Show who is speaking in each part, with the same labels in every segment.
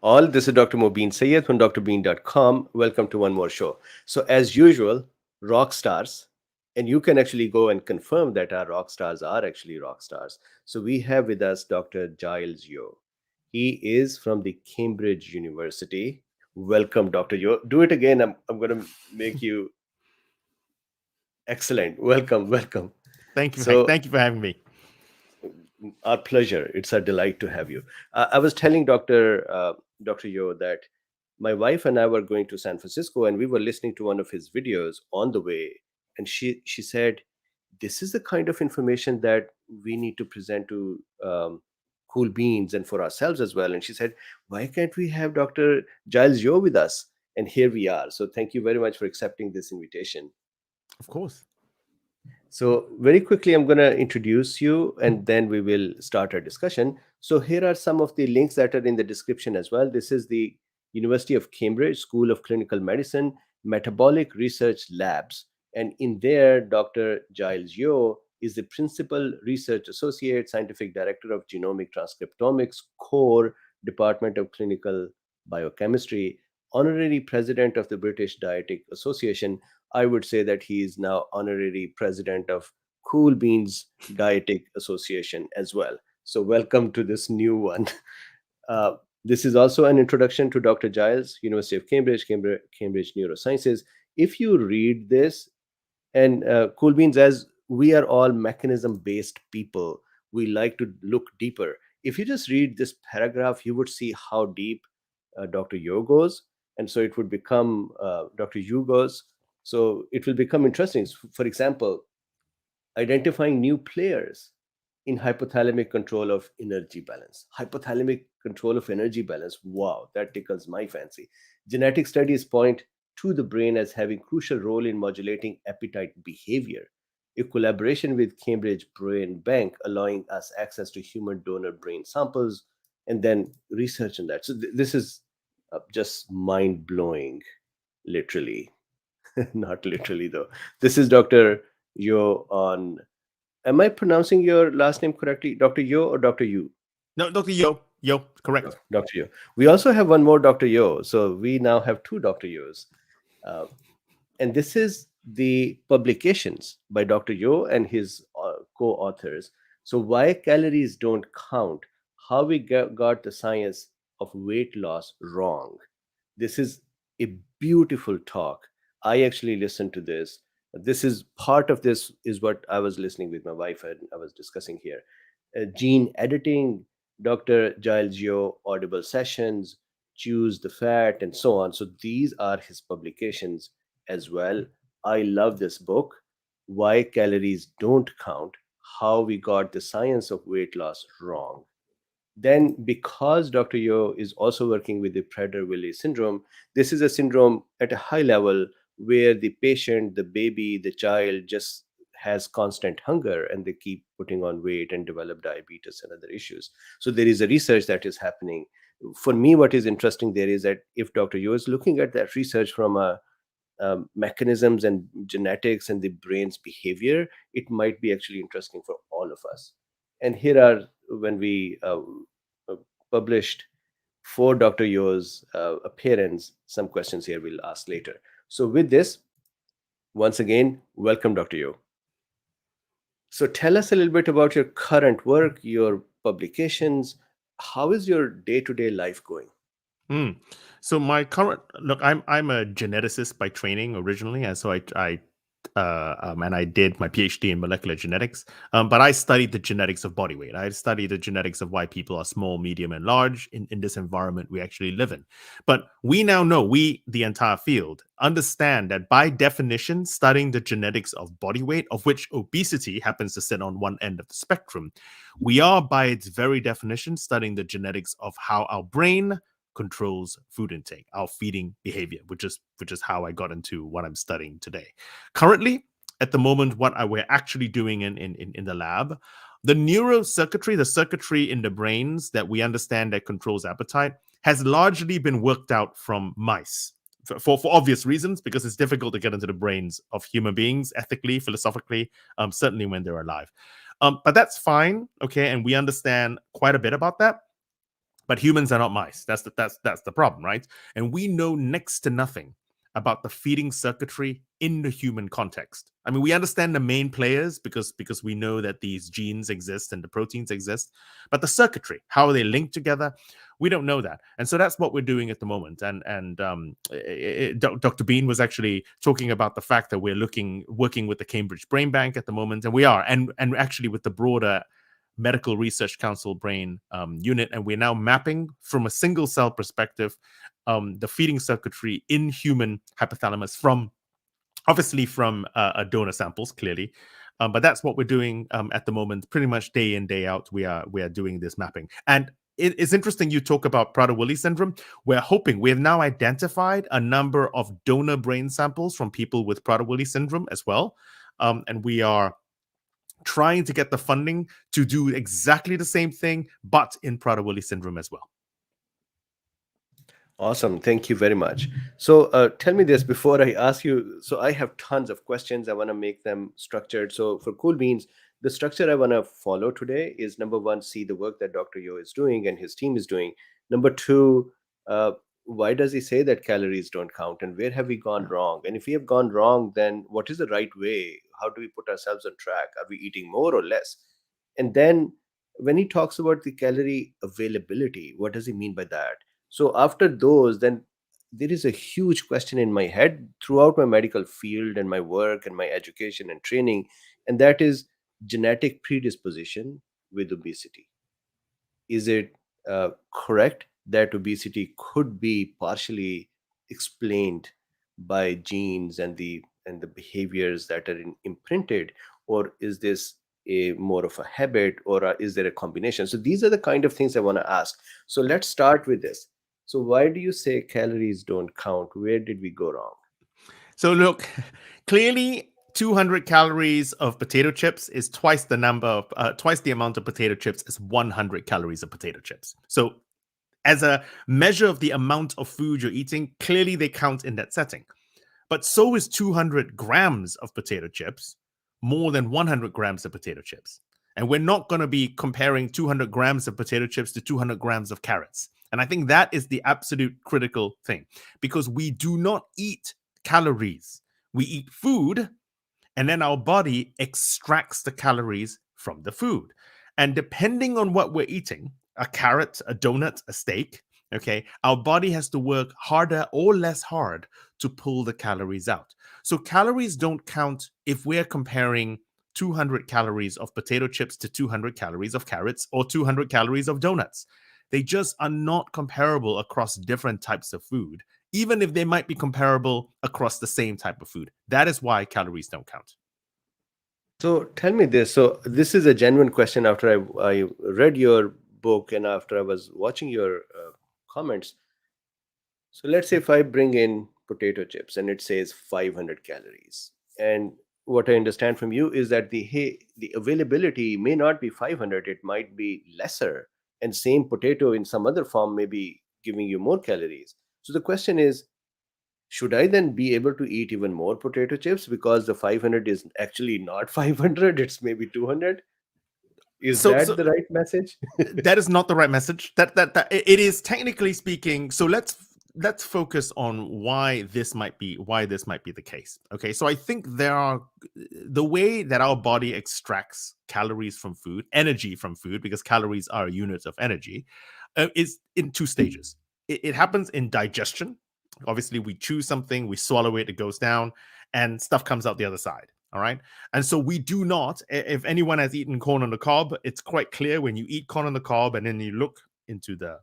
Speaker 1: all. This is Dr. Mobeen Sayed from drbeen.com. Welcome to one more show. So, as usual, rock stars, and you can actually go and confirm that our rock stars are actually rock stars. So, we have with us Dr. Giles Yeo. He is from the Cambridge University. Welcome, Dr. Yeo. Do it again. I'm going to make you excellent. Welcome, welcome.
Speaker 2: Thank you.
Speaker 1: So,
Speaker 2: Thank you for having me.
Speaker 1: our pleasure. It's a delight to have you. I was telling Dr. Yo that my wife and I were going to San Francisco, and we were listening to one of his videos on the way, and she said, "This is the kind of information that we need to present to Cool Beans and for ourselves as well." And she said, "Why can't we have Dr. Giles Yo with us?" And here we are. So thank you very much for accepting this invitation.
Speaker 2: Of course.
Speaker 1: So, very quickly, I'm going to introduce you and then we will start our discussion. So, here are some of the links that are in the description as well. This is the University of Cambridge School of Clinical Medicine Metabolic Research Labs. And in there, Dr. Giles Yeo is the Principal Research Associate, Scientific Director of Genomic Transcriptomics, Core Department of Clinical Biochemistry, Honorary President of the British Dietetic Association. I would say that he is now honorary president of Cool Beans Dietetic Association as well. So, welcome to this new one. Uh, this is also an introduction to Dr. Giles, University of Cambridge Neurosciences. If you read this, and Cool Beans, as we are all mechanism based people, we like to look deeper. If you just read this paragraph, you would see how deep Dr. Yo goes. And so it would become Dr. Yu goes. So it will become interesting. For example, identifying new players in hypothalamic control of energy balance. Hypothalamic control of energy balance. Wow, that tickles my fancy. Genetic studies point to the brain as having crucial role in modulating appetite behavior. A collaboration with Cambridge Brain Bank allowing us access to human donor brain samples and then research on that. So this is just mind blowing, literally. Not literally though. This is Dr. Yo on. Am I pronouncing your last name correctly, Dr. Yo or Dr. Yu?
Speaker 2: No, Dr. Yo. Yo, correct.
Speaker 1: Dr. Yo. We also have one more Dr. Yo, so we now have two Dr. Yos. Uh, and this is the publications by Dr. Yo and his co-authors. So why calories don't count, how we got the science of weight loss wrong. This is a beautiful talk. I actually listened to this. This is part of this is what I was listening with my wife and I was discussing here. Gene editing, Dr. Giles Yeo, audible sessions, choose the fat, and so on. So these are his publications as well. I love this book, Why Calories Don't Count, How We Got the Science of Weight Loss Wrong. Then, because Dr. Yo is also working with the Prader-Willi syndrome, this is a syndrome at a high level where the patient, the baby, the child just has constant hunger and they keep putting on weight and develop diabetes and other issues. So there is a research that is happening. For me, what is interesting there is that if Dr. Yo is looking at that research from a mechanisms and genetics and the brain's behavior, it might be actually interesting for all of us. And here are when we uh, published for Dr. Yo's appearance, some questions here we'll ask later. So, with this, once again, welcome, Dr. Yo. So, tell us a little bit about your current work, your publications. How is your day to day life going?
Speaker 2: Mm. So my current look, I'm a geneticist by training originally, and so and I did my PhD in molecular genetics. But I studied the genetics of body weight. I studied the genetics of why people are small, medium, and large in this environment we actually live in. But we now know, the entire field, understand that by definition, studying the genetics of body weight, of which obesity happens to sit on one end of the spectrum, we are by its very definition studying the genetics of how our brain controls food intake, our feeding behavior, which is how I got into what I'm studying today. Currently, at the moment, we're actually doing in the lab, the neurocircuitry, the circuitry in the brains that we understand that controls appetite, has largely been worked out from mice. For obvious reasons, because it's difficult to get into the brains of human beings ethically, philosophically, certainly when they're alive. But that's fine, okay, and we understand quite a bit about that. But humans are not mice. That's the problem, right? And we know next to nothing about the feeding circuitry in the human context. I mean, we understand the main players because we know that these genes exist and the proteins exist, but the circuitry, how are they linked together? We don't know that, and so that's what we're doing at the moment. Dr. Bean was actually talking about the fact that we're working with the Cambridge Brain Bank at the moment, and we are, and actually with the broader Medical Research Council brain unit, and we're now mapping from a single cell perspective the feeding circuitry in human hypothalamus from donor samples, clearly. But that's what we're doing at the moment, pretty much day in, day out. We are doing this mapping. And it's interesting you talk about Prader-Willi syndrome. We have now identified a number of donor brain samples from people with Prader-Willi syndrome as well. And we are trying to get the funding to do exactly the same thing, but in Prader-Willi syndrome as well.
Speaker 1: Awesome. Thank you very much. So tell me this before I ask you. So I have tons of questions. I want to make them structured. So for Cool Beans, the structure I want to follow today is number one, see the work that Dr. Yeo is doing and his team is doing. Number two, why does he say that calories don't count and where have we gone wrong? And if we have gone wrong, then what is the right way? How do we put ourselves on track? Are we eating more or less? And then when he talks about the calorie availability, what does he mean by that? So after those, then there is a huge question in my head throughout my medical field and my work and my education and training, and that is genetic predisposition with obesity. Is it correct that obesity could be partially explained by genes and the behaviors that are imprinted, or is this a more of a habit, or is there a combination? So these are the kind of things I want to ask. So let's start with this. So why do you say calories don't count? Where did we go wrong?
Speaker 2: So look, clearly 200 calories of potato chips is twice the amount of potato chips as 100 calories of potato chips. So as a measure of the amount of food you're eating, clearly they count in that setting. But so is 200 grams of potato chips more than 100 grams of potato chips. And we're not going to be comparing 200 grams of potato chips to 200 grams of carrots. And I think that is the absolute critical thing, because we do not eat calories. We eat food, and then our body extracts the calories from the food. And depending on what we're eating, a carrot, a donut, a steak, okay, our body has to work harder or less hard to pull the calories out. So calories don't count if we're comparing 200 calories of potato chips to 200 calories of carrots or 200 calories of donuts. They just are not comparable across different types of food, even if they might be comparable across the same type of food. That is why calories don't count.
Speaker 1: So tell me this. So this is a genuine question after I read your book and after I was watching your comments. So let's say if I bring in potato chips and it says 500 calories, and what I understand from you is that the availability may not be 500, it might be lesser, and same potato in some other form may be giving you more calories. So the question is, should I then be able to eat even more potato chips because the 500 is actually not 500, it's maybe 200? Is that
Speaker 2: So
Speaker 1: the right message?
Speaker 2: that is not the right message. That it is, technically speaking. So let's focus on why this might be the case. Okay, so I think the way that our body extracts calories from food, energy from food, because calories are units of energy, is in two stages. It happens in digestion. Obviously, we chew something, we swallow it, it goes down, and stuff comes out the other side. All right. And so we do not, if anyone has eaten corn on the cob, it's quite clear when you eat corn on the cob and then you look into the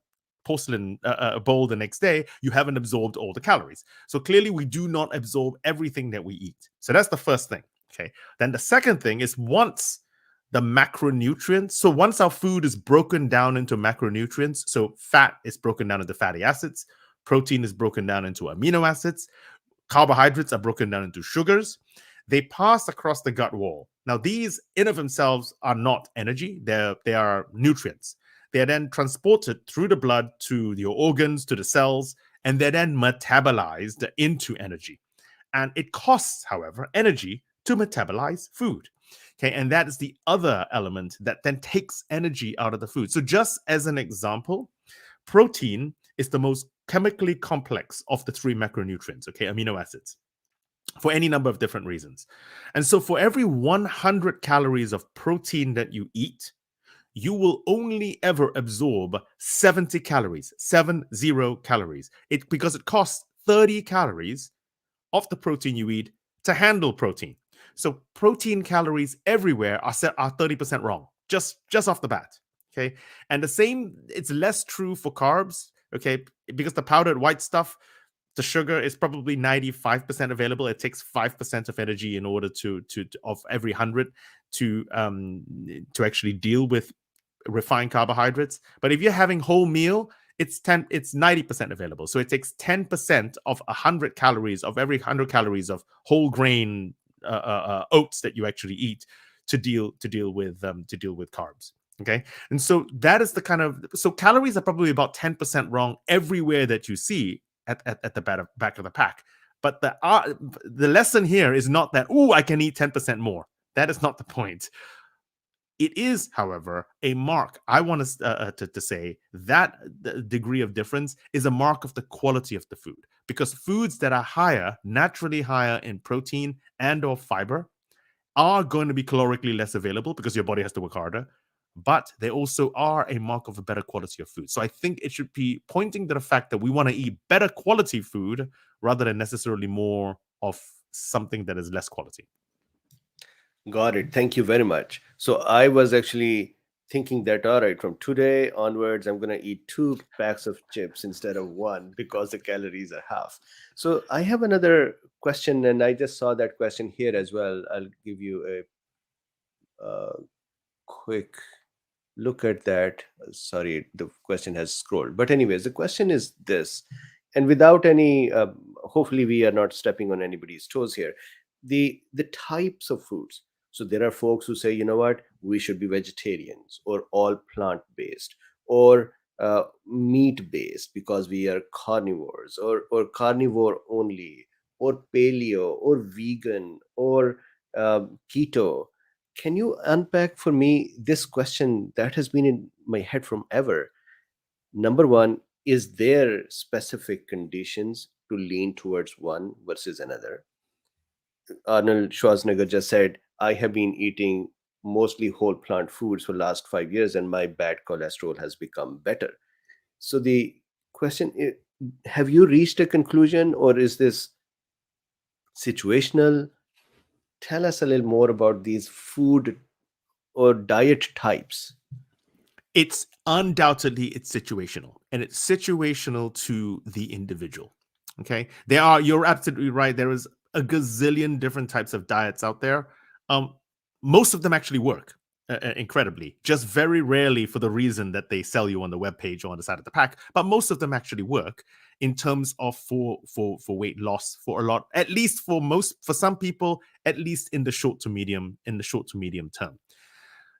Speaker 2: porcelain bowl the next day, you haven't absorbed all the calories. So clearly we do not absorb everything that we eat. So that's the first thing. Okay. Then the second thing is once our food is broken down into macronutrients, so fat is broken down into fatty acids, protein is broken down into amino acids, carbohydrates are broken down into sugars. They pass across the gut wall. Now, these in of themselves are not energy. They are nutrients. They are then transported through the blood to your organs, to the cells, and they're then metabolized into energy. And it costs, however, energy to metabolize food. Okay, and that is the other element that then takes energy out of the food. So just as an example, protein is the most chemically complex of the three macronutrients, okay, amino acids, for any number of different reasons. And so for every 100 calories of protein that you eat, you will only ever absorb 70 calories, 70 calories. Because it costs 30 calories of the protein you eat to handle protein. So protein calories everywhere are 30% wrong, just off the bat. Okay. And the same, it's less true for carbs, okay, because the powdered white stuff, the sugar is probably 95% available. It takes 5% of energy in order to of every 100 to actually deal with refined carbohydrates. But if you're having whole meal, it's 90% available. So it takes 10% of 100 calories of every 100 calories of whole grain oats that you actually eat to deal with carbs. Okay, and so that is the kind of, so calories are probably about 10% wrong everywhere that you see at the back of the pack. But the lesson here is not that, I can eat 10% more. That is not the point. It is, however, a mark. I want to say that the degree of difference is a mark of the quality of the food, because foods that are naturally higher in protein and or fiber are going to be calorically less available because your body has to work harder, but they also are a mark of a better quality of food. So I think it should be pointing to the fact that we want to eat better quality food rather than necessarily more of something that is less quality.
Speaker 1: Got it. Thank you very much. So I was actually thinking that, all right, from today onwards, I'm going to eat 2 packs of chips instead of 1 because the calories are half. So I have another question, and I just saw that question here as well. I'll give you a quick look at that. Sorry, the question has scrolled. But anyways, the question is this, and without any, hopefully we are not stepping on anybody's toes here. The types of foods. So there are folks who say, you know what, we should be vegetarians or all plant-based or meat-based because we are carnivores, or carnivore only, or paleo, or vegan, or keto. Can you unpack for me this question that has been in my head from ever? Number one, is there specific conditions to lean towards one versus another? Arnold Schwarzenegger just said, I have been eating mostly whole plant foods for the last 5 years and my bad cholesterol has become better. So the question is, have you reached a conclusion or is this situational? Tell us a little more about these food or diet types.
Speaker 2: It's situational, and it's situational to the individual. Okay, you're absolutely right. There is a gazillion different types of diets out there. Most of them actually work incredibly, just very rarely for the reason that they sell you on the webpage or on the side of the pack. But most of them actually work in terms of for weight loss, for a lot, at least for some people, at least in the short to medium term.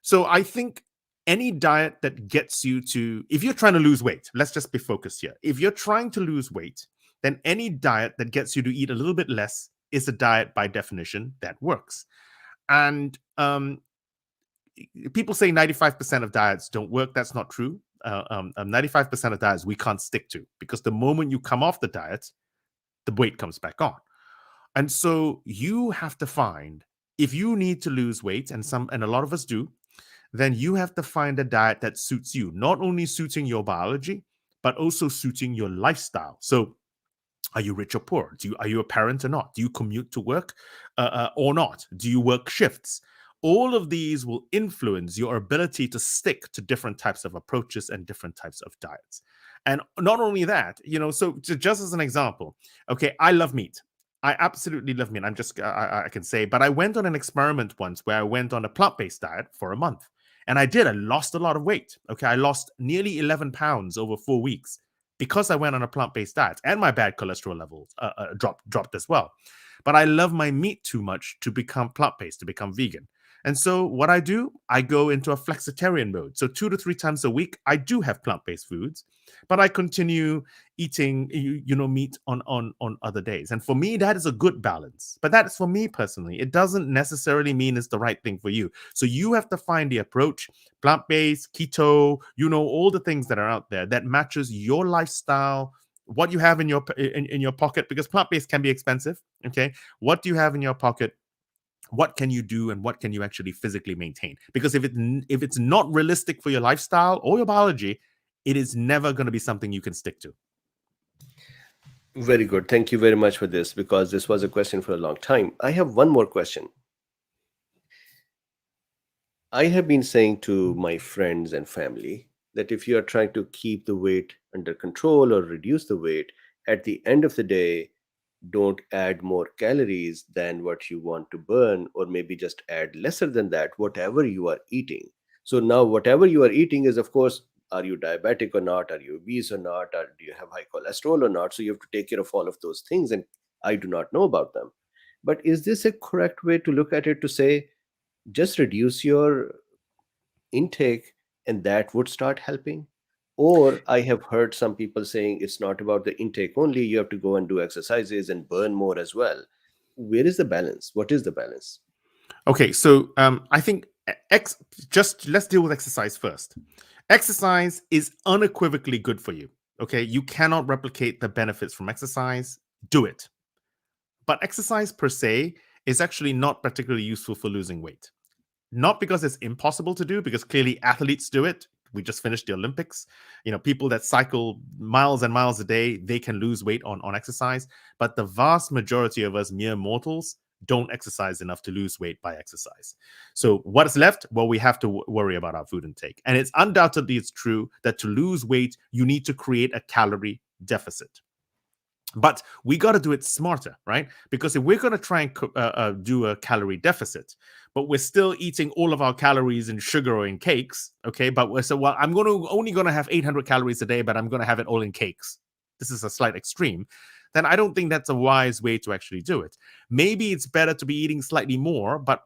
Speaker 2: So I think any diet that gets you to, if you're trying to lose weight, let's just be focused here. If you're trying to lose weight, then any diet that gets you to eat a little bit less is a diet by definition that works. And people say 95% of diets don't work. That's not true. 95% of diets we can't stick to, because the moment you come off the diet, the weight comes back on. And so you have to find, if you need to lose weight, and a lot of us do, then you have to find a diet that suits you, not only suiting your biology, but also suiting your lifestyle. So are you rich or poor? Are you a parent or not? Do you commute to work or not? Do you work shifts? All of these will influence your ability to stick to different types of approaches and different types of diets. And not only that, so just as an example, okay, I love meat. I absolutely love meat. I can say, but I went on an experiment once where I went on a plant-based diet for a month. And I lost a lot of weight. Okay, I lost nearly 11 pounds over 4 weeks because I went on a plant-based diet, and my bad cholesterol levels dropped as well. But I love my meat too much to become plant-based, to become vegan. And so what I do, I go into a flexitarian mode. So 2 to 3 times a week, I do have plant-based foods, but I continue eating, meat on other days. And for me, that is a good balance. But that is for me personally. It doesn't necessarily mean it's the right thing for you. So you have to find the approach, plant-based, keto, all the things that are out there that matches your lifestyle, what you have in your pocket, because plant-based can be expensive. Okay, what do you have in your pocket? What can you do, and what can you actually physically maintain? Because if it's not realistic for your lifestyle or your biology, it is never going to be something you can stick to.
Speaker 1: Very good. Thank you very much for this, because this was a question for a long time. I have one more question. I have been saying to my friends and family that if you are trying to keep the weight under control or reduce the weight, at the end of the day, don't add more calories than what you want to burn, or maybe just add lesser than that, whatever you are eating. So now, whatever you are eating is, of course, are you diabetic or not? Are you obese or not? Or do you have high cholesterol or not? So you have to take care of all of those things, and I do not know about them. But is this a correct way to look at it, to say just reduce your intake and that would start helping? Or I have heard some people saying it's not about the intake only, you have to go and do exercises and burn more as well. Where is the balance? What is the balance?
Speaker 2: Okay, so I think just let's deal with exercise first. Exercise is unequivocally good for you. Okay, you cannot replicate the benefits from exercise. Do it. But exercise per se is actually not particularly useful for losing weight. Not because it's impossible to do, because clearly athletes do it. We just finished the Olympics. People that cycle miles and miles a day, they can lose weight on exercise. But the vast majority of us mere mortals don't exercise enough to lose weight by exercise. So what is left? Well, we have to worry about our food intake. And it's undoubtedly true that to lose weight, you need to create a calorie deficit. But we got to do it smarter, right? Because if we're going to try and do a calorie deficit, but we're still eating all of our calories in sugar or in cakes, okay? But we're well, I'm only going to have 800 calories a day, but I'm going to have it all in cakes. This is a slight extreme. Then I don't think that's a wise way to actually do it. Maybe it's better to be eating slightly more, but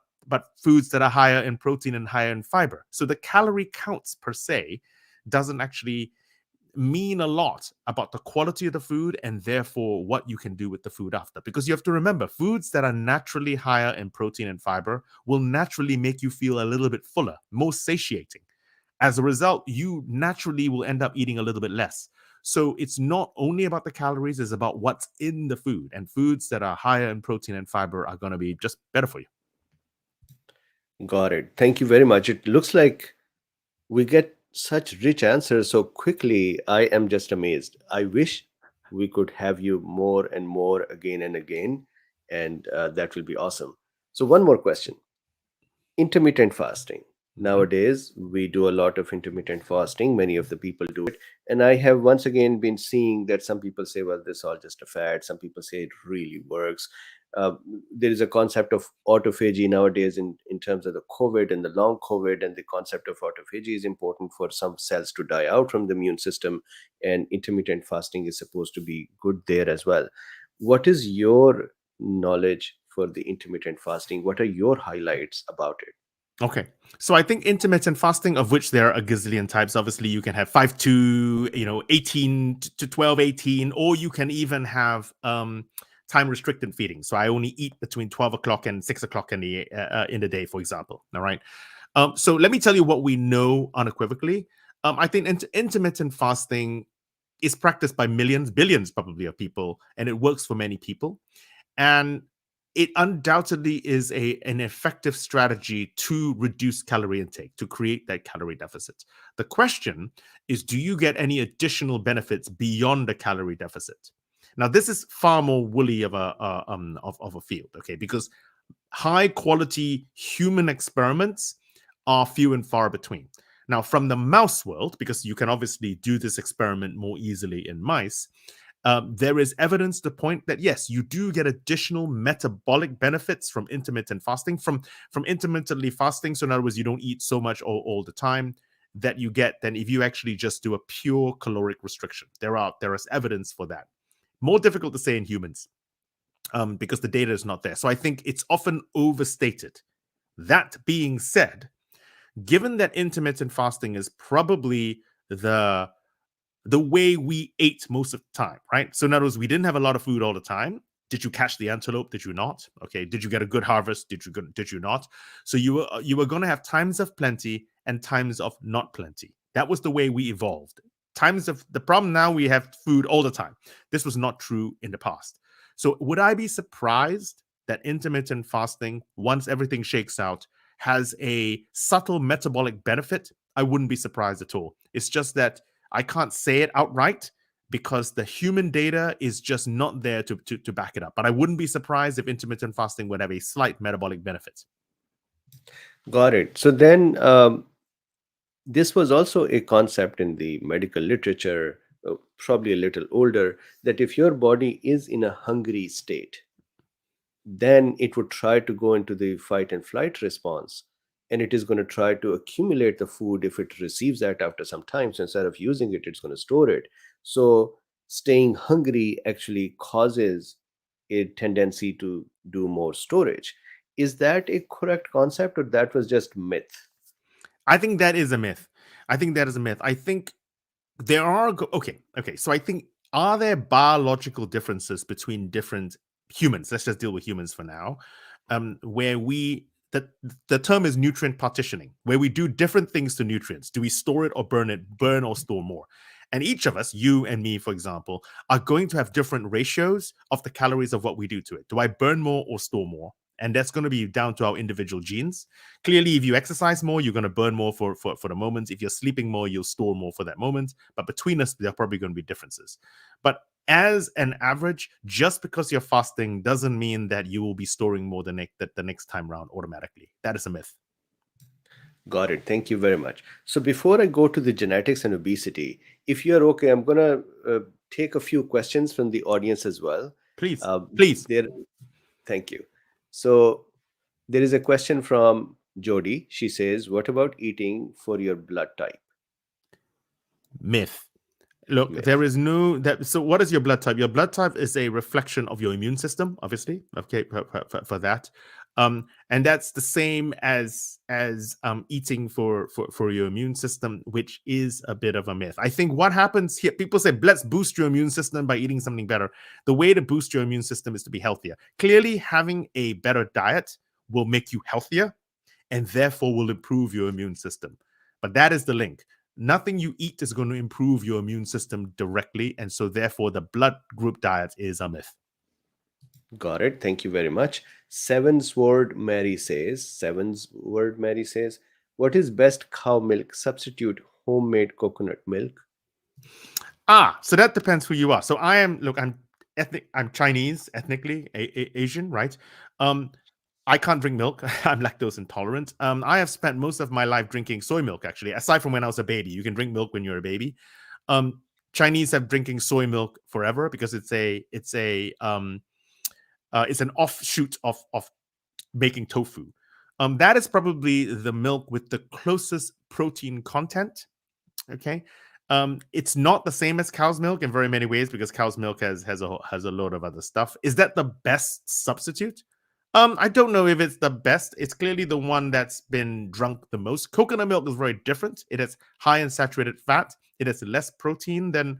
Speaker 2: foods that are higher in protein and higher in fiber. So the calorie counts per se doesn't actually mean a lot about the quality of the food, and therefore what you can do with the food after. Because you have to remember, foods that are naturally higher in protein and fiber will naturally make you feel a little bit fuller, more satiating. As a result, you naturally will end up eating a little bit less. So it's not only about the calories, it's about what's in the food. And foods that are higher in protein and fiber are going to be just better for you.
Speaker 1: Got it. Thank you very much. It looks like we get such rich answers so quickly. I am just amazed. I wish we could have you more and more again and again, and that will be awesome. So, one more question. Intermittent fasting. Nowadays, we do a lot of intermittent fasting. Many of the people do it. And I have once again been seeing that some people say, well, this is all just a fad. Some people say it really works. Uh, there is a concept of autophagy nowadays in terms of the COVID and the long COVID. And the concept of autophagy is important for some cells to die out from the immune system. And intermittent fasting is supposed to be good there as well. What is your knowledge for the intermittent fasting? What are your highlights about it?
Speaker 2: Okay. So I think intermittent fasting, of which there are a gazillion types. Obviously, you can have 5 to 18 to 12, 18, or you can even have time restricted feeding. So I only eat between 12 o'clock and 6 o'clock in the day, for example. All right. So let me tell you what we know unequivocally. I think intermittent fasting is practiced by millions, billions probably of people, and it works for many people. And it undoubtedly is an effective strategy to reduce calorie intake, to create that calorie deficit. The question is, do you get any additional benefits beyond the calorie deficit? Now, this is far more woolly of a field, okay? Because high quality human experiments are few and far between. Now, from the mouse world, because you can obviously do this experiment more easily in mice, there is evidence to point that yes, you do get additional metabolic benefits from intermittent fasting, from intermittently fasting. So in other words, you don't eat so much all the time that you get than if you actually just do a pure caloric restriction. There is evidence for that. More difficult to say in humans because the data is not there. So I think it's often overstated That being said, given that intermittent fasting is probably the way we ate most of the time, right? So in other words, we didn't have a lot of food all the time. Did you catch the antelope? Did you not? Okay. Did you get a good harvest? Did you not? So you were going to have times of plenty and times of not plenty. That was the way we evolved. Times of the problem now, we have food all the time. This was not true in the past. So would I be surprised that intermittent fasting, once everything shakes out, has a subtle metabolic benefit? I wouldn't be surprised at all. It's just that I can't say it outright because the human data is just not there to back it up. But I wouldn't be surprised if intermittent fasting would have a slight metabolic benefit.
Speaker 1: Got it. So then this was also a concept in the medical literature, probably a little older, that if your body is in a hungry state, then it would try to go into the fight and flight response, and it is going to try to accumulate the food if it receives that after some time. So instead of using it, it's going to store it. So staying hungry actually causes a tendency to do more storage. Is that a correct concept, or that was just myth?
Speaker 2: I think that is a myth. I think that is a myth. I think there are okay. So I think, are there biological differences between different humans? Let's just deal with humans for now. Where the term is nutrient partitioning, where we do different things to nutrients. Do we store it or burn or store more? And each of us, you and me, for example, are going to have different ratios of the calories of what we do to it. Do I burn more or store more? And that's going to be down to our individual genes. Clearly, if you exercise more, you're going to burn more for the moment. If you're sleeping more, you'll store more for that moment. But between us, there are probably going to be differences. But as an average, just because you're fasting doesn't mean that you will be storing more the next time round automatically. That is a myth.
Speaker 1: Got it. Thank you very much. So before I go to the genetics and obesity, if you're okay, I'm going to take a few questions from the audience as well.
Speaker 2: Please.
Speaker 1: Thank you. So there is a question from Jody. She says, what about eating for your blood type?
Speaker 2: Myth. Look,
Speaker 1: Myth.
Speaker 2: there is no that. So, what is your blood type? Your blood type is a reflection of your immune system, obviously. Okay, for that, and that's the same as eating for your immune system, which is a bit of a myth. I think what happens here, people say, let's boost your immune system by eating something better. The way to boost your immune system is to be healthier. Clearly, having a better diet will make you healthier, and therefore will improve your immune system. But that is the link. Nothing you eat is going to improve your immune system directly. And so therefore the blood group diet is a myth.
Speaker 1: Got it. Thank you very much. Seven's Word Mary says, what is best cow milk substitute homemade coconut milk?
Speaker 2: So that depends who you are. So I'm Chinese, ethnically Asian, right? I can't drink milk. I'm lactose intolerant. I have spent most of my life drinking soy milk, actually, aside from when I was a baby. You can drink milk when you're a baby. Chinese have drinking soy milk forever because it's an offshoot of making tofu. That is probably the milk with the closest protein content. Okay. It's not the same as cow's milk in very many ways because cow's milk has a lot of other stuff. Is that the best substitute? I don't know if it's the best. It's clearly the one that's been drunk the most. Coconut milk is very different. It is high in saturated fat. It has less protein than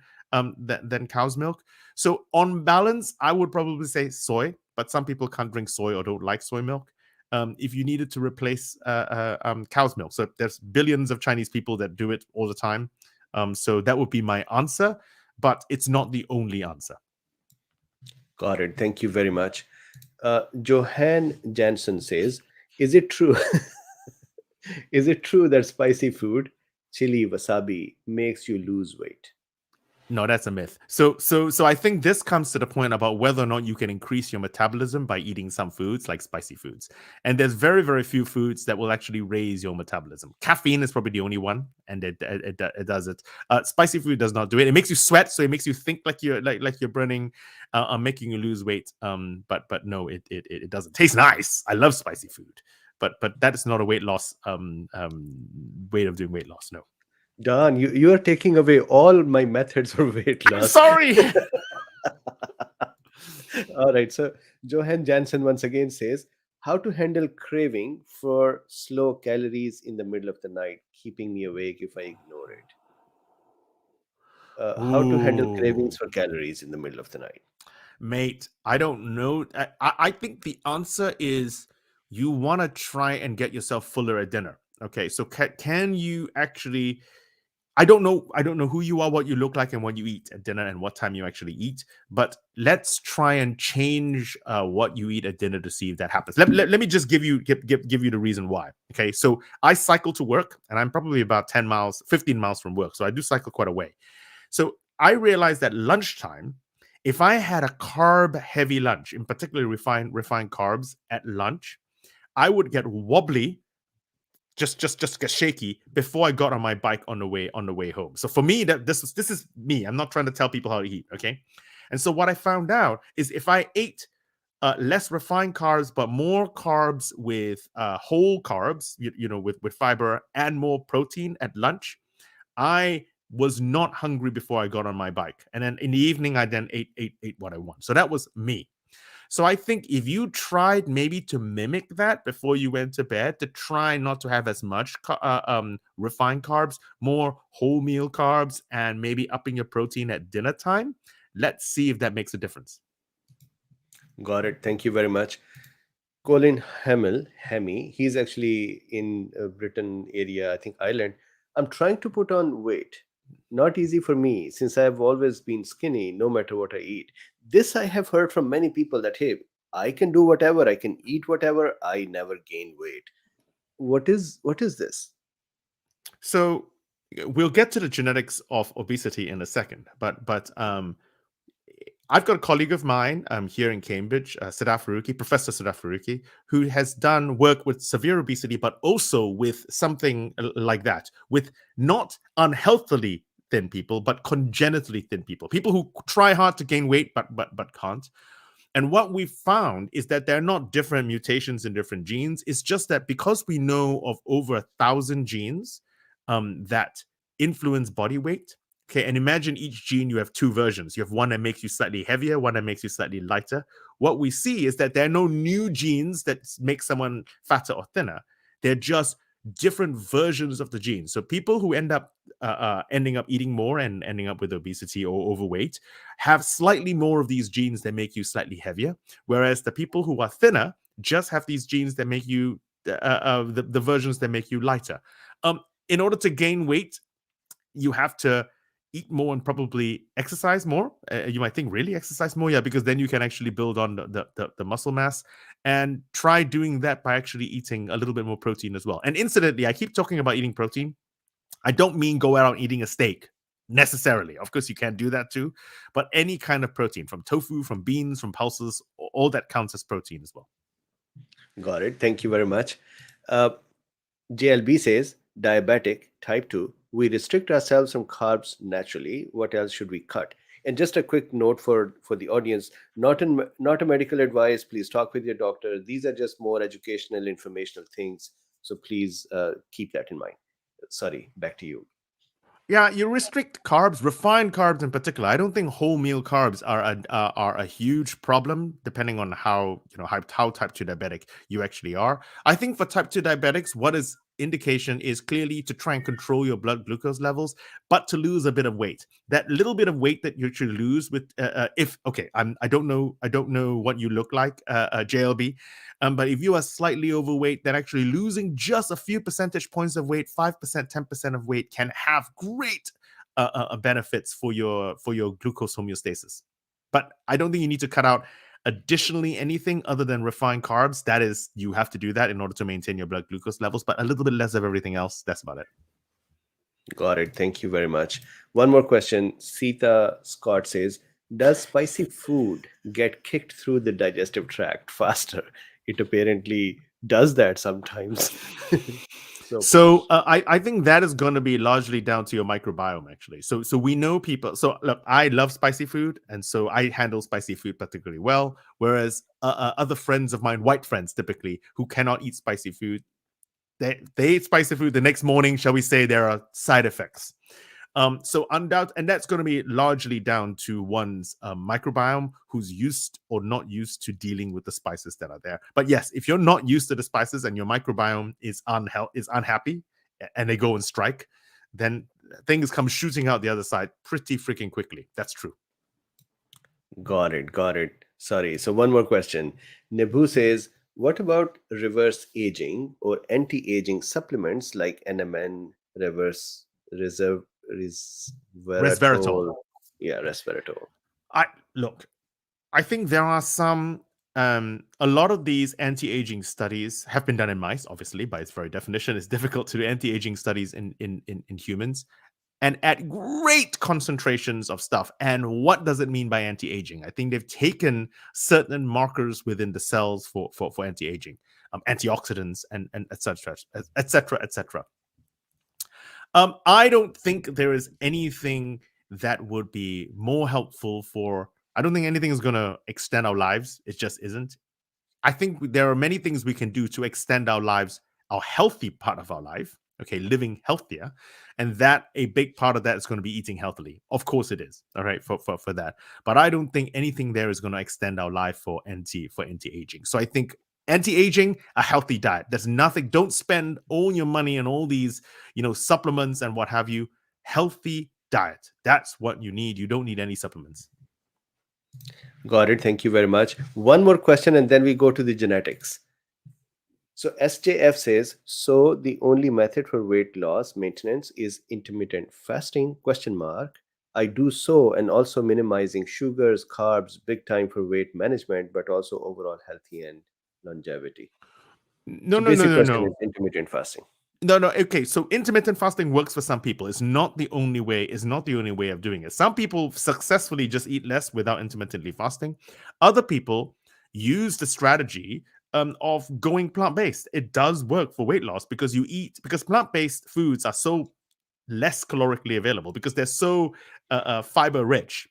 Speaker 2: cow's milk. So on balance, I would probably say soy, but some people can't drink soy or don't like soy milk. If you needed to replace cow's milk, so there's billions of Chinese people that do it all the time. So that would be my answer, but it's not the only answer.
Speaker 1: Got it. Thank you very much. Johan Jansen says, is it true? Is it true that spicy food, chili, wasabi, makes you lose weight?
Speaker 2: No, that's a myth. So I think this comes to the point about whether or not you can increase your metabolism by eating some foods like spicy foods. And there's very, very few foods that will actually raise your metabolism. Caffeine is probably the only one, and it does it. Spicy food does not do it. It makes you sweat, so it makes you think like you're burning, making you lose weight. But no, it doesn't. Taste nice. I love spicy food, but that is not a weight loss way of doing weight loss. No.
Speaker 1: Don, you are taking away all my methods for weight loss.
Speaker 2: I'm sorry.
Speaker 1: All right. So Johan Jansen once again says, How to handle craving for slow calories in the middle of the night, keeping me awake if I ignore it. How to handle cravings
Speaker 2: Ooh,
Speaker 1: for calories in the middle of the night.
Speaker 2: mate, I don't know. I think the answer is you want to try and get yourself fuller at dinner. Okay, so can you actually I don't know who you are, what you look like, and what you eat at dinner, and what time you actually eat. But let's try and change what you eat at dinner to see if that happens. Let me just give you the reason why. Okay, so I cycle to work, and I'm probably about 10 miles, 15 miles from work, so I do cycle quite a way. So I realized that lunchtime, if I had a carb heavy lunch, in particular refined carbs at lunch, I would get wobbly, just get shaky before I got on my bike on the way home. So for me, that this is me. I'm not trying to tell people how to eat, okay? And so what I found out is if I ate less refined carbs, but more carbs with whole carbs, with fiber and more protein at lunch, I was not hungry before I got on my bike. And then in the evening, I then ate what I want. So that was me. So I think if you tried maybe to mimic that before you went to bed, to try not to have as much refined carbs, more whole meal carbs, and maybe upping your protein at dinner time, let's see if that makes a difference.
Speaker 1: Got it. Thank you very much. Colin Hemmy, he's actually in Britain area, I think Ireland. I'm trying to put on weight. Not easy for me since I've always been skinny no matter what I eat. This I have heard from many people that, hey, I can do whatever, I can eat whatever, I never gain weight. What is this?
Speaker 2: So we'll get to the genetics of obesity in a second, but I've got a colleague of mine here in Cambridge, Professor Siddharth Faruqi, who has done work with severe obesity, but also with something like that, with not unhealthily thin people, but congenitally thin people who try hard to gain weight, but can't. And what we found is that there are not different mutations in different genes. It's just that because we know of over 1,000 genes that influence body weight. Okay, and imagine each gene you have two versions. You have one that makes you slightly heavier, one that makes you slightly lighter. What we see is that there are no new genes that make someone fatter or thinner. They're just different versions of the gene. So people who ending up eating more and ending up with obesity or overweight have slightly more of these genes that make you slightly heavier, whereas the people who are thinner just have these genes that make you the versions that make you lighter. In order to gain weight, you have to eat more and probably exercise more. You might think, really exercise more? Yeah, because then you can actually build on the muscle mass, and try doing that by actually eating a little bit more protein as well. And incidentally, I keep talking about eating protein. I don't mean go out and eating a steak necessarily. Of course, you can do that too, but any kind of protein, from tofu, from beans, from pulses, all that counts as protein as well.
Speaker 1: Got it. Thank you very much. Uh, JLB says, diabetic, type 2, we restrict ourselves from carbs naturally. What else should we cut? And just a quick note for the audience, not a medical advice. Please talk with your doctor. These are just more educational, informational things. So please keep that in mind. Sorry, back to you.
Speaker 2: Yeah, you restrict carbs, refined carbs in particular. I don't think whole meal carbs are a huge problem, depending on how type 2 diabetic you actually are. I think for type 2 diabetics, what is indication is clearly to try and control your blood glucose levels, but to lose a bit of weight. That little bit of weight that you should lose with, if okay, I don't know what you look like, JLB, but if you are slightly overweight, then actually losing just a few percentage points of weight, 5%, 10% of weight, can have great benefits for your glucose homeostasis. But I don't think you need to cut out additionally anything other than refined carbs. That is, you have to do that in order to maintain your blood glucose levels, but a little bit less of everything else. That's about it.
Speaker 1: Got it. Thank you very much. One more question. Sita Scott says, does spicy food get kicked through the digestive tract faster? It apparently does that sometimes. So,
Speaker 2: I think that is going to be largely down to your microbiome, actually. So we know people. So look, I love spicy food, and so I handle spicy food particularly well. Whereas other friends of mine, white friends typically, who cannot eat spicy food, they eat spicy food the next morning. Shall we say there are side effects? So undoubtedly, and that's going to be largely down to one's microbiome, who's used or not used to dealing with the spices that are there. But yes, if you're not used to the spices and your microbiome is unhappy, and they go and strike, then things come shooting out the other side pretty freaking quickly. That's true.
Speaker 1: Got it. Got it. Sorry. So one more question. Nebu says, what about reverse aging or anti-aging supplements like NMN, reverse reserve
Speaker 2: Resveratrol.
Speaker 1: resveratrol? Yeah, resveratrol.
Speaker 2: I think there are some. A lot of these anti-aging studies have been done in mice. Obviously, by its very definition, it's difficult to do anti-aging studies in humans, and at great concentrations of stuff. And what does it mean by anti-aging? I think they've taken certain markers within the cells for anti-aging, antioxidants, and etc. etc. etc. I don't think there is anything that would be more helpful for. I don't think anything is going to extend our lives. It just isn't. I think there are many things we can do to extend our lives, our healthy part of our life, okay, living healthier. And that a big part of that is going to be eating healthily. Of course it is, all right, for that. But I don't think anything there is going to extend our life for anti-aging. So I think anti-aging, a healthy diet. There's nothing, don't spend all your money on all these, supplements and what have you. Healthy diet. That's what you need. You don't need any supplements.
Speaker 1: Got it. Thank you very much. One more question and then we go to the genetics. So SJF says, so the only method for weight loss maintenance is intermittent fasting, question mark. I do so, and also minimizing sugars, carbs, big time for weight management, but also overall healthy and longevity.
Speaker 2: No.
Speaker 1: Is intermittent fasting.
Speaker 2: No. Okay, so intermittent fasting works for some people. It's not the only way. It's not the only way of doing it. Some people successfully just eat less without intermittently fasting. Other people use the strategy of going plant-based. It does work for weight loss because plant-based foods are so less calorically available because they're so fiber rich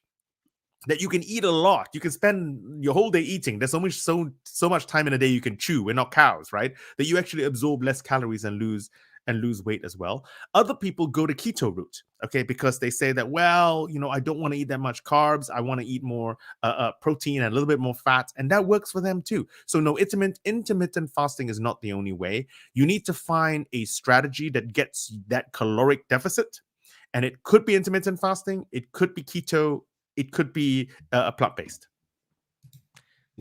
Speaker 2: that you can eat a lot. You can spend your whole day eating. There's so much time in a day you can chew. We're not cows, right? That you actually absorb less calories and lose weight as well. Other people go to keto route, okay, because they say that, well, I don't want to eat that much carbs. I want to eat more protein and a little bit more fat, and that works for them too. So no, intermittent fasting is not the only way. You need to find a strategy that gets that caloric deficit, and it could be intermittent fasting. It could be keto. It could be plant-based.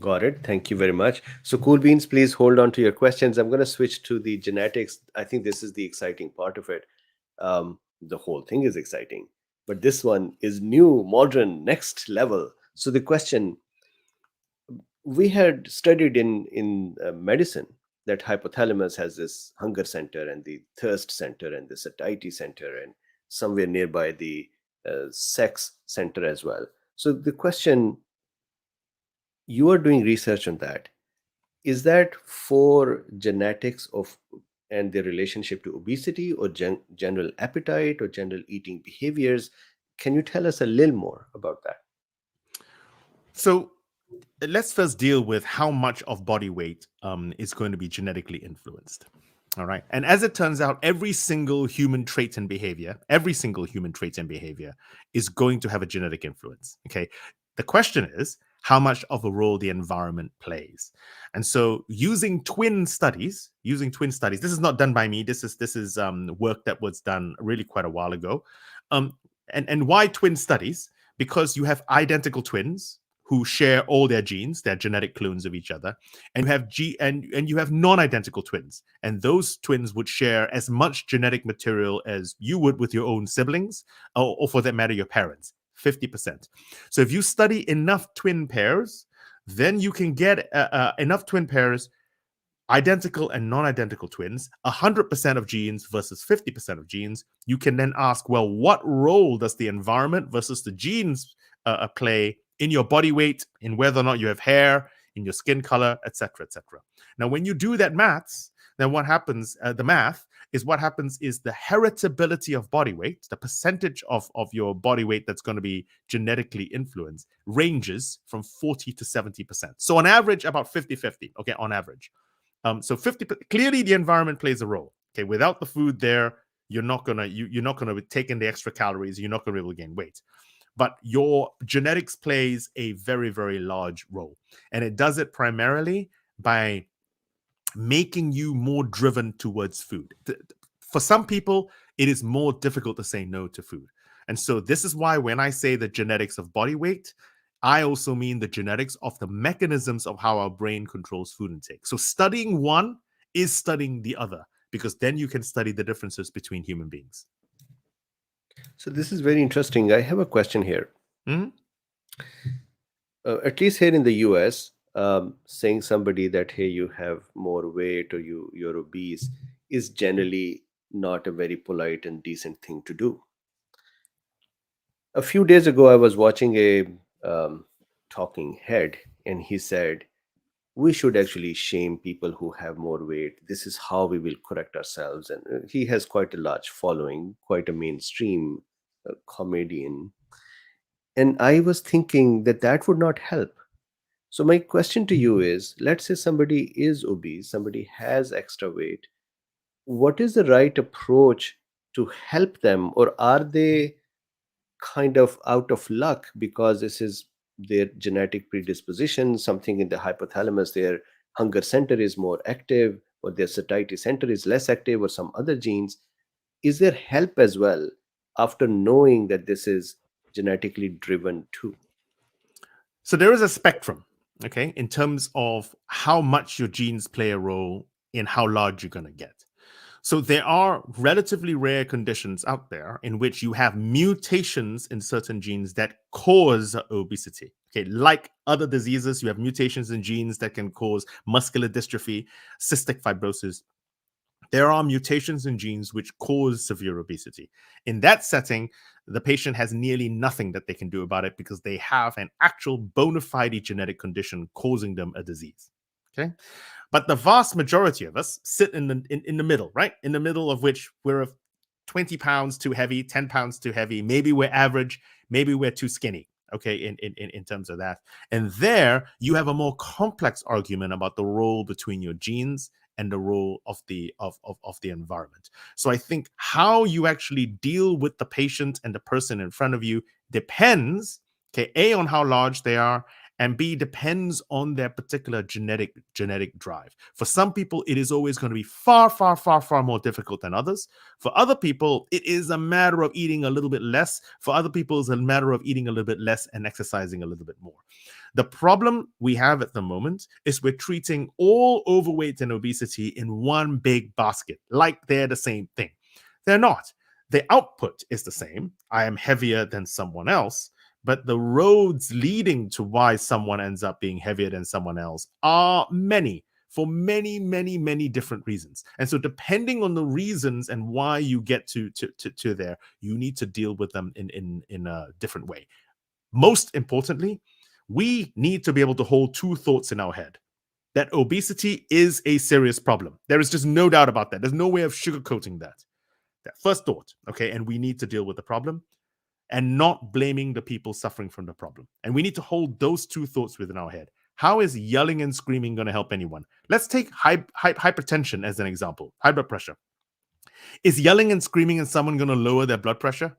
Speaker 1: Got it. Thank you very much. So Cool Beans, please hold on to your questions. I'm going to switch to the genetics. I think this is the exciting part of it. The whole thing is exciting, but this one is new, modern, next level. So the question, we had studied in medicine that hypothalamus has this hunger center and the thirst center and the satiety center, and somewhere nearby the sex center as well. So the question, you are doing research on that. Is that for genetics of and their relationship to obesity or general appetite or general eating behaviors? Can you tell us a little more about that?
Speaker 2: So let's first deal with how much of body weight is going to be genetically influenced. All right. And as it turns out, every single human trait and behavior is going to have a genetic influence. Okay. The question is, how much of a role the environment plays. And so using twin studies, this is not done by me. This is work that was done really quite a while ago. And why twin studies? Because you have identical twins who share all their genes, they're genetic clones of each other, and you have non-identical twins, and those twins would share as much genetic material as you would with your own siblings, or for that matter, your parents, 50%. So if you study enough twin pairs, then you can get enough twin pairs, identical and non-identical twins, 100% of genes versus 50% of genes. You can then ask, well, what role does the environment versus the genes play in your body weight, in whether or not you have hair, in your skin color, etc., etc. Now, when you do that maths, then what happens, the math is what happens is the heritability of body weight, the percentage of your body weight that's going to be genetically influenced, ranges from 40 to 70%. So on average, about 50-50, okay, on average. So 50, clearly the environment plays a role. Okay, without the food there, you're not gonna be taking the extra calories. You're not gonna be able to gain weight. But your genetics plays a very, very large role, and it does it primarily by making you more driven towards food. For some people, it is more difficult to say no to food. And so this is why when I say the genetics of body weight, I also mean the genetics of the mechanisms of how our brain controls food intake. So studying one is studying the other, because then you can study the differences between human beings.
Speaker 1: So this is very interesting. I have a question here.
Speaker 2: Mhm.
Speaker 1: At least here in the US, saying somebody that, hey, you have more weight or you're obese is generally not a very polite and decent thing to do. A few days ago, I was watching a talking head, and he said, we should actually shame people who have more weight. This is how we will correct ourselves. And he has quite a large following, quite a mainstream comedian. And I was thinking that that would not help. So, my question to you is, let's say somebody is obese, somebody has extra weight. What is the right approach to help them? Or are they kind of out of luck because this is their genetic predisposition, something in the hypothalamus, their hunger center is more active, or their satiety center is less active, or some other genes? Is there help as well after knowing that this is genetically driven too?
Speaker 2: So there is a spectrum, okay, in terms of how much your genes play a role in how large you're going to get. So there are relatively rare conditions out there in which you have mutations in certain genes that cause obesity. Okay, like other diseases, you have mutations in genes that can cause muscular dystrophy, cystic fibrosis. There are mutations in genes which cause severe obesity. In that setting, the patient has nearly nothing that they can do about it because they have an actual bona fide genetic condition causing them a disease. Okay. But the vast majority of us sit in the middle, right? In the middle of which we're 20 pounds too heavy, 10 pounds too heavy. Maybe we're average, maybe we're too skinny. Okay, in terms of that. And there you have a more complex argument about the role between your genes and the role of the environment. So I think how you actually deal with the patient and the person in front of you depends, okay, A, on how large they are, and B, depends on their particular genetic drive. For some people, it is always going to be far, far, far, far more difficult than others. For other people, it is a matter of eating a little bit less. For other people, it's a matter of eating a little bit less and exercising a little bit more. The problem we have at the moment is we're treating all overweight and obesity in one big basket, like they're the same thing. They're not. The output is the same. I am heavier than someone else, but the roads leading to why someone ends up being heavier than someone else are many, for many, many, many different reasons. And so depending on the reasons and why you get to there, you need to deal with them in a different way. Most importantly, we need to be able to hold two thoughts in our head: that obesity is a serious problem. There is just no doubt about that. There's no way of sugarcoating that. That first thought, okay, and we need to deal with the problem and not blaming the people suffering from the problem. And we need to hold those two thoughts within our head. How is yelling and screaming going to help anyone? Let's take hypertension as an example, high blood pressure. Is yelling and screaming at someone going to lower their blood pressure?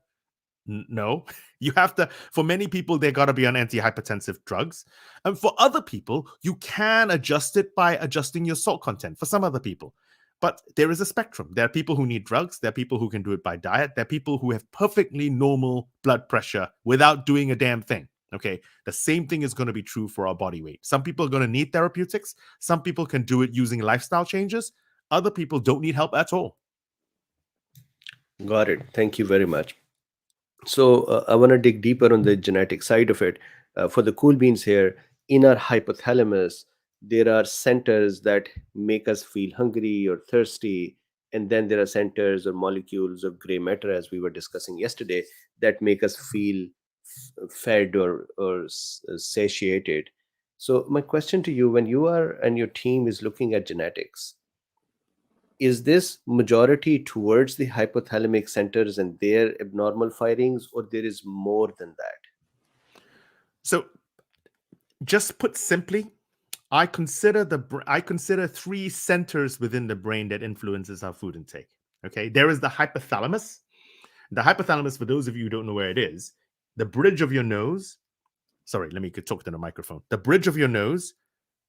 Speaker 2: No. You have to, for many people, they got to be on antihypertensive drugs. And for other people, you can adjust it by adjusting your salt content for some other people. But there is a spectrum. There are people who need drugs. There are people who can do it by diet. There are people who have perfectly normal blood pressure without doing a damn thing. Okay. The same thing is going to be true for our body weight. Some people are going to need therapeutics. Some people can do it using lifestyle changes. Other people don't need help at all.
Speaker 1: Got it. Thank you very much. So I want to dig deeper on the genetic side of it. For the cool beans here, in our hypothalamus, there are centers that make us feel hungry or thirsty. And then there are centers or molecules of gray matter, as we were discussing yesterday, that make us feel fed or satiated. So my question to you, when you are and your team is looking at genetics, is this majority towards the hypothalamic centers and their abnormal firings, or there is more than that?
Speaker 2: So, just put simply, I consider three centers within the brain that influences our food intake. Okay, there is the hypothalamus. The hypothalamus, for those of you who don't know where it is, the bridge of your nose. Sorry, let me talk to the microphone. The bridge of your nose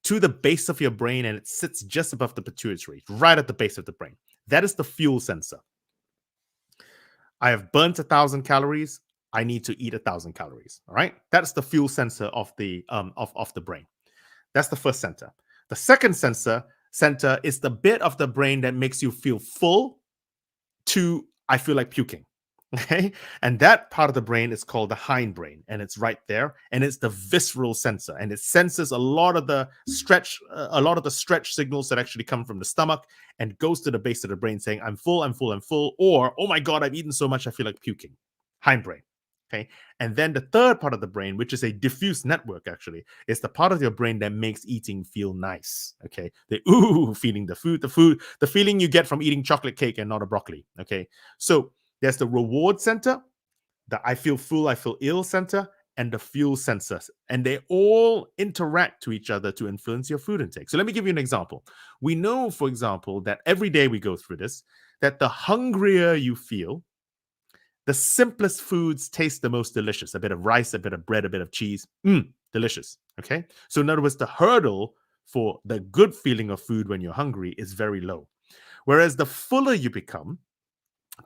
Speaker 2: to the base of your brain, and it sits just above the pituitary, right at the base of the brain. That is the fuel sensor. I have burnt 1,000 calories. I need to eat 1,000 calories. All right, that's the fuel sensor of the brain. That's the first center. The second center is the bit of the brain that makes you feel full to I feel like puking. Okay, and that part of the brain is called the hindbrain, and it's right there, and it's the visceral sensor, and it senses a lot of the stretch signals that actually come from the stomach and goes to the base of the brain saying, I'm full, I'm full, I'm full, or oh my god, I've eaten so much I feel like puking. Hindbrain. Okay, and then the third part of the brain, which is a diffuse network, actually, is the part of your brain that makes eating feel nice. Okay, the feeling the food, the feeling you get from eating chocolate cake and not a broccoli. Okay, so there's the reward center, the I feel full, I feel ill center, and the fuel sensors. And they all interact to each other to influence your food intake. So let me give you an example. We know, for example, that every day we go through this, that the hungrier you feel, the simplest foods taste the most delicious. A bit of rice, a bit of bread, a bit of cheese. Delicious. Okay. So in other words, the hurdle for the good feeling of food when you're hungry is very low. Whereas the fuller you become,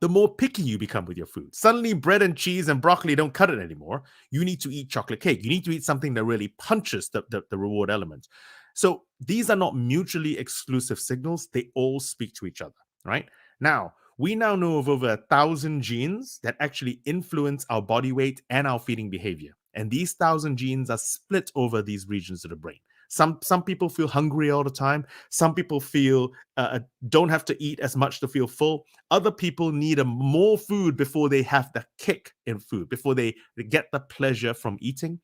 Speaker 2: the more picky you become with your food. Suddenly, bread and cheese and broccoli don't cut it anymore. You need to eat chocolate cake. You need to eat something that really punches the reward element. So these are not mutually exclusive signals. They all speak to each other, right? Now, we now know of over 1,000 genes that actually influence our body weight and our feeding behavior. And these 1,000 genes are split over these regions of the brain. Some people feel hungry all the time. Some people feel don't have to eat as much to feel full. Other people need more food before they have the kick in food, before they get the pleasure from eating.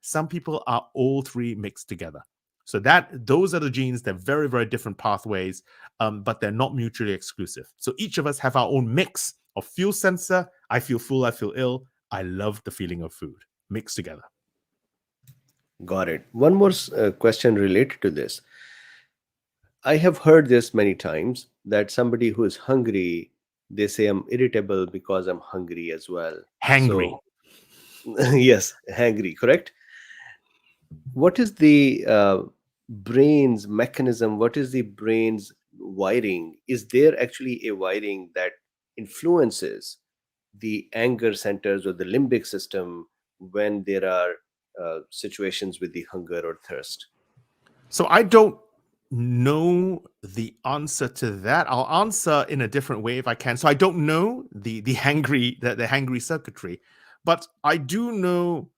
Speaker 2: Some people are all three mixed together. So those are the genes. They're very, very different pathways, but they're not mutually exclusive. So each of us have our own mix of fuel sensor. I feel full, I feel ill. I love the feeling of food mixed together.
Speaker 1: Got it. One more question related to this. I have heard this many times that somebody who is hungry, they say I'm irritable because I'm hungry as well.
Speaker 2: Hangry.
Speaker 1: So, yes, hangry, correct? What is the brain's mechanism? What is the brain's wiring? Is there actually a wiring that influences the anger centers or the limbic system when there are situations with the hunger or thirst?
Speaker 2: So I don't know the answer to that. I'll answer in a different way if I can. So I don't know the hangry circuitry, but I do know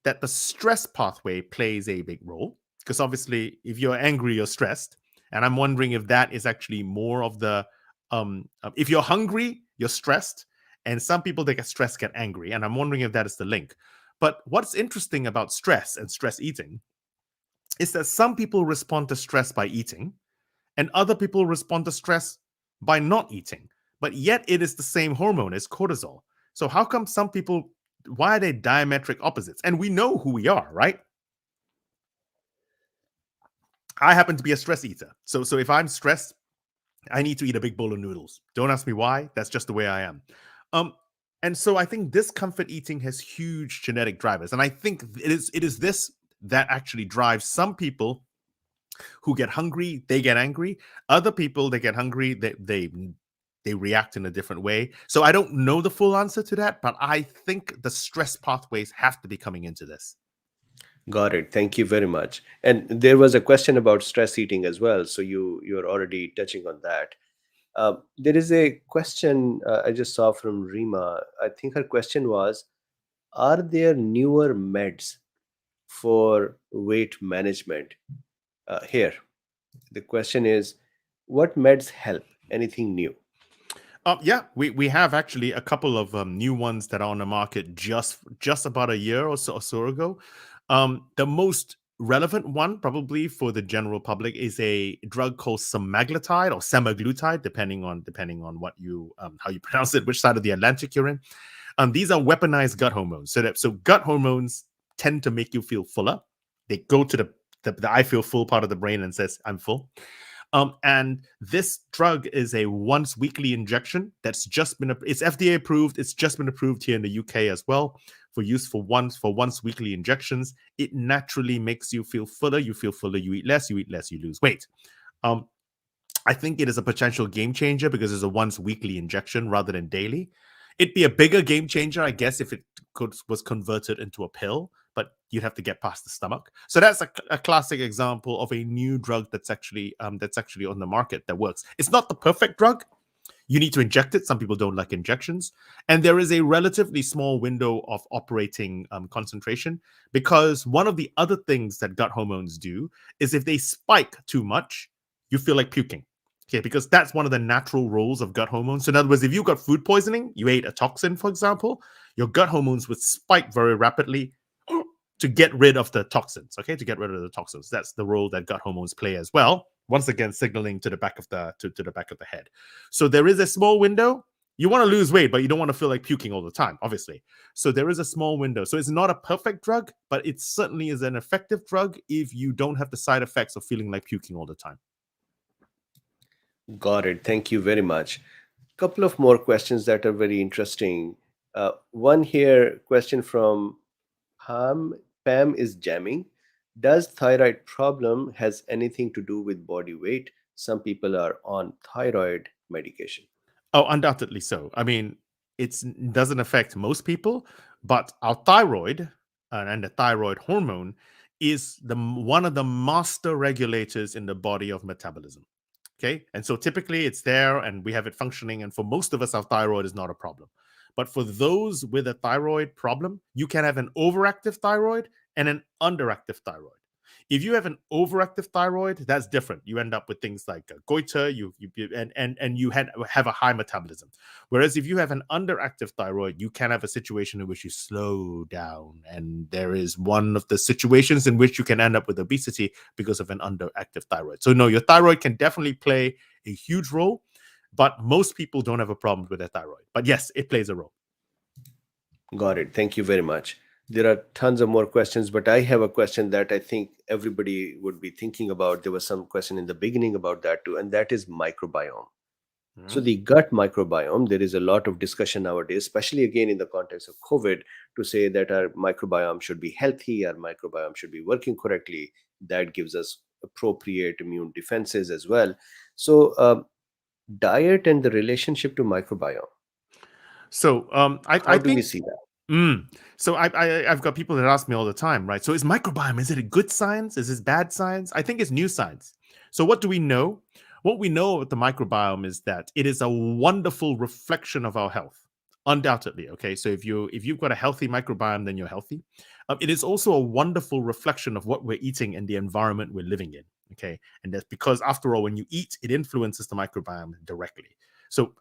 Speaker 2: that the stress pathway plays a big role, because obviously if you're angry, you're stressed. And I'm wondering if that is actually more of the if you're hungry, you're stressed, and some people that get stressed get angry. And I'm wondering if that is the link. But what's interesting about stress and stress eating is that some people respond to stress by eating and other people respond to stress by not eating. But yet it is the same hormone as cortisol. So how come some people, why are they diametric opposites? And we know who we are, right? I happen to be a stress eater. So if I'm stressed, I need to eat a big bowl of noodles. Don't ask me why. That's just the way I am. And so I think discomfort eating has huge genetic drivers. And I think it is this that actually drives some people who get hungry, they get angry. Other people, they get hungry, they react in a different way. So I don't know the full answer to that, but I think the stress pathways have to be coming into this.
Speaker 1: Got it. Thank you very much. And there was a question about stress eating as well. So you're already touching on that. There is a question I just saw from Rima. I think her question was, are there newer meds for weight management? Here, the question is, what meds help? Anything new?
Speaker 2: Yeah, we have actually a couple of new ones that are on the market just about a year or so ago. The most relevant one, probably for the general public, is a drug called semaglutide or semaglutide, depending on what you how you pronounce it, which side of the Atlantic you're in. These are weaponized gut hormones. So gut hormones tend to make you feel fuller. They go to the I feel full part of the brain and says I'm full. And this drug is a once weekly injection that's just been, it's FDA approved. It's just been approved here in the UK as well for use for once weekly injections. It naturally makes you feel fuller. You feel fuller, you eat less, you lose weight. I think it is a potential game changer because it's a once weekly injection rather than daily. It'd be a bigger game changer, I guess, if it was converted into a pill, but you'd have to get past the stomach. So that's a classic example of a new drug that's actually on the market that works. It's not the perfect drug. You need to inject it. Some people don't like injections. And there is a relatively small window of operating concentration, because one of the other things that gut hormones do is if they spike too much, you feel like puking. Okay, because that's one of the natural roles of gut hormones. So in other words, if you got food poisoning, you ate a toxin, for example, your gut hormones would spike very rapidly to get rid of the toxins. Okay, to get rid of the toxins. That's the role that gut hormones play as well. Once again, signaling to the back of the to the back of the head. So there is a small window. You want to lose weight, but you don't want to feel like puking all the time, obviously. So there is a small window. So it's not a perfect drug, but it certainly is an effective drug if you don't have the side effects of feeling like puking all the time.
Speaker 1: Got it. Thank you very much. Couple of more questions that are very interesting. One here, question from Pam is jamming. Does thyroid problem has anything to do with body weight? Some people are on thyroid medication.
Speaker 2: Oh, undoubtedly so. I mean, it doesn't affect most people, but our thyroid and the thyroid hormone is one of the master regulators in the body of metabolism. Okay. And so typically it's there and we have it functioning. And for most of us, our thyroid is not a problem. But for those with a thyroid problem, you can have an overactive thyroid and an underactive thyroid. If you have an overactive thyroid, that's different. You end up with things like goiter, and you have a high metabolism. Whereas if you have an underactive thyroid, you can have a situation in which you slow down, and there is one of the situations in which you can end up with obesity because of an underactive thyroid. So no, your thyroid can definitely play a huge role, but most people don't have a problem with their thyroid. But yes, it plays a role.
Speaker 1: Got it. Thank you very much. There are tons of more questions, but I have a question that I think everybody would be thinking about. There was some question in the beginning about that too, and that is microbiome. So the gut microbiome, there is a lot of discussion nowadays, especially again in the context of COVID, to say that our microbiome should be healthy, our microbiome should be working correctly. That gives us appropriate immune defenses as well. So diet and the relationship to microbiome.
Speaker 2: So
Speaker 1: How
Speaker 2: I
Speaker 1: do we
Speaker 2: think
Speaker 1: see that?
Speaker 2: So I've got people that ask me all the time, right? So is microbiome, is it a good science? Is this bad science? I think it's new science. So what do we know? What we know about the microbiome is that it is a wonderful reflection of our health, undoubtedly. Okay, so if you've got a healthy microbiome, then you're healthy. It is also a wonderful reflection of what we're eating and the environment we're living in. Okay, and that's because after all, when you eat, it influences the microbiome directly. So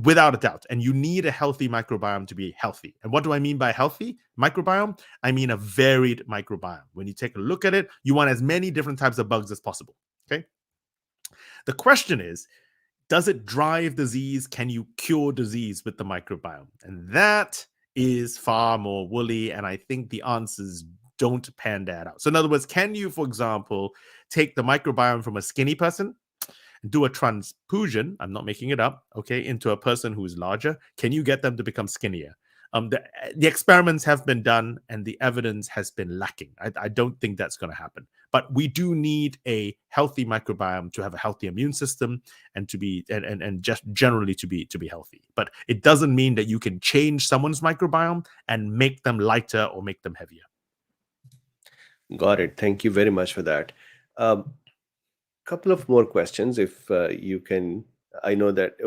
Speaker 2: without a doubt. And you need a healthy microbiome to be healthy. And what do I mean by healthy microbiome? I mean a varied microbiome. When you take a look at it, you want as many different types of bugs as possible. Okay. The question is, does it drive disease? Can you cure disease with the microbiome? And that is far more woolly. And I think the answers don't pan that out. So in other words, can you, for example, take the microbiome from a skinny person, do a transfusion, I'm not making it up, okay, into a person who is larger? Can you get them to become skinnier? The experiments have been done and the evidence has been lacking. I don't think that's going to happen. But we do need a healthy microbiome to have a healthy immune system and to be and just generally to be healthy. But it doesn't mean that you can change someone's microbiome and make them lighter or make them heavier.
Speaker 1: Got it. Thank you very much for that. Couple of more questions, if you can. I know that.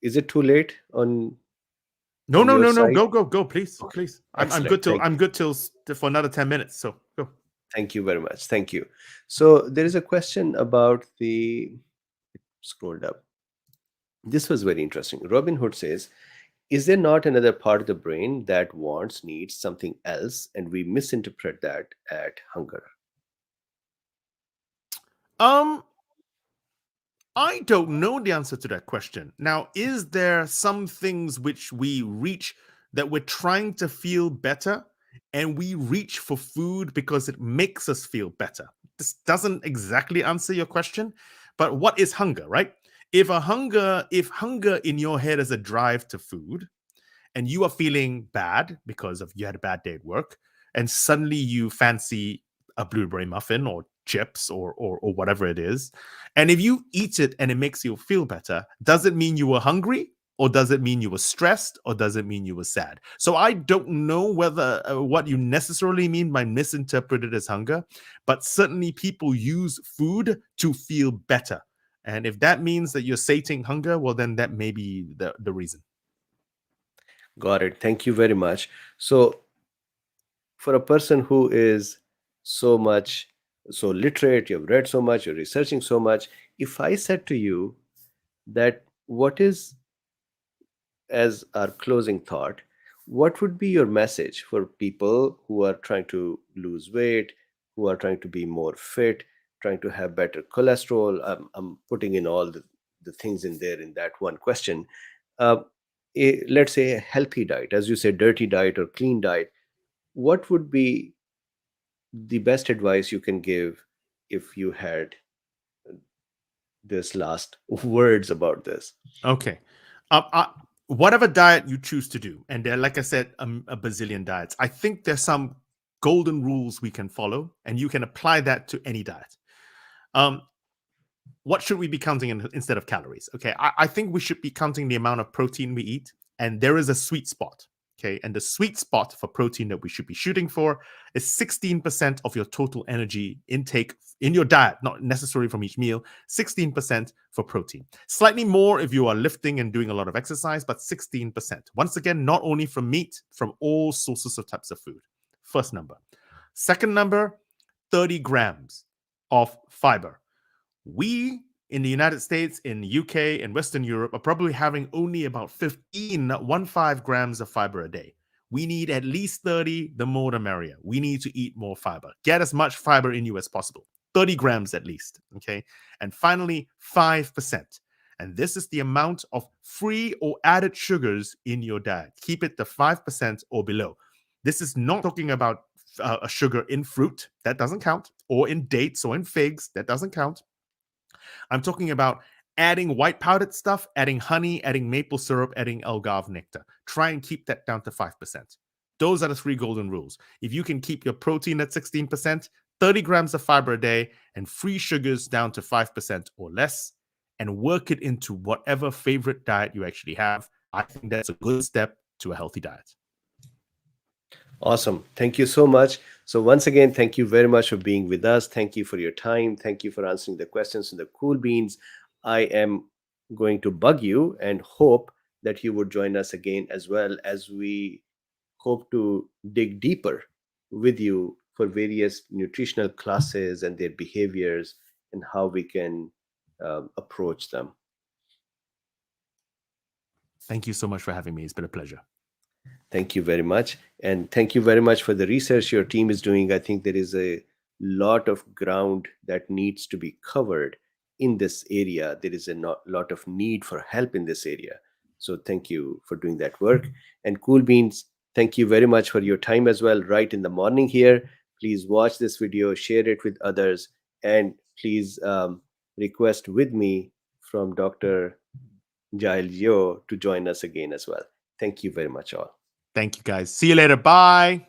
Speaker 1: Is it too late on?
Speaker 2: No,
Speaker 1: on
Speaker 2: no,
Speaker 1: your
Speaker 2: no, no.
Speaker 1: side?
Speaker 2: Go, please,
Speaker 1: Okay.
Speaker 2: please. I'm
Speaker 1: Excellent.
Speaker 2: good till for another 10 minutes. So go.
Speaker 1: Thank you very much. Thank you. So there is a question about the. Scrolled up. This was very interesting. Robin Hood says, "Is there not another part of the brain that wants, needs something else, and we misinterpret that at hunger?"
Speaker 2: I don't know the answer to that question. Now, is there some things which we reach that we're trying to feel better and we reach for food because it makes us feel better? This doesn't exactly answer your question, But what is hunger, right? If hunger in your head is a drive to food, and you are feeling bad because of you had a bad day at work, and suddenly you fancy a blueberry muffin or chips or whatever it is, and if you eat it and it makes you feel better, does it mean you were hungry, or does it mean you were stressed, or does it mean you were sad? So I don't know whether what you necessarily mean by misinterpreted as hunger, but certainly people use food to feel better. And if that means that you're sating hunger, well, then that may be the reason.
Speaker 1: Got it. Thank you very much. So, for a person who is so literate, you've read so much, you're researching so much, if I said to you that what is, as our closing thought, what would be your message for people who are trying to lose weight, who are trying to be more fit, trying to have better cholesterol? I'm putting in all the things in there in that one question. Uh, let's say a healthy diet, as you say, dirty diet or clean diet. What would be the best advice you can give if you had this last words about this?
Speaker 2: Okay. Whatever diet you choose to do, and there, like I said, a bazillion diets, I think there's some golden rules we can follow, and you can apply that to any diet. What should we be counting instead of calories? Okay, I think we should be counting the amount of protein we eat, and there is a sweet spot. Okay, and the sweet spot for protein that we should be shooting for is 16% of your total energy intake in your diet, not necessarily from each meal, 16% for protein. Slightly more if you are lifting and doing a lot of exercise, but 16%. Once again, not only from meat, from all sources of types of food. First number. Second number, 30 grams of fiber. We in the United States, in the UK, and Western Europe are probably having only about 15 grams of fiber a day. We need at least 30, the more the merrier. We need to eat more fiber. Get as much fiber in you as possible. 30 grams at least, okay? And finally, 5%. And this is the amount of free or added sugars in your diet. Keep it to 5% or below. This is not talking about a sugar in fruit. That doesn't count. Or in dates or in figs. That doesn't count. I'm talking about adding white powdered stuff, adding honey, adding maple syrup, adding agave nectar. Try and keep that down to 5%. Those are the 3 golden rules. If you can keep your protein at 16%, 30 grams of fiber a day, and free sugars down to 5% or less, and work it into whatever favorite diet you actually have, I think that's a good step to a healthy diet.
Speaker 1: Awesome. Thank you so much. So once again, thank you very much for being with us. Thank you for your time. Thank you for answering the questions in the Cool Beans. I am going to bug you and hope that you would join us again, as well as we hope to dig deeper with you for various nutritional classes and their behaviors and how we can approach them.
Speaker 2: Thank you so much for having me. It's been a pleasure.
Speaker 1: Thank you very much. And thank you very much for the research your team is doing. I think there is a lot of ground that needs to be covered in this area. There is a lot of need for help in this area. So thank you for doing that work. And Cool Beans, thank you very much for your time as well, right in the morning here. Please watch this video, share it with others, and please request with me from Dr. Giles Yeo to join us again as well. Thank you very much, all.
Speaker 2: Thank you, guys. See you later. Bye.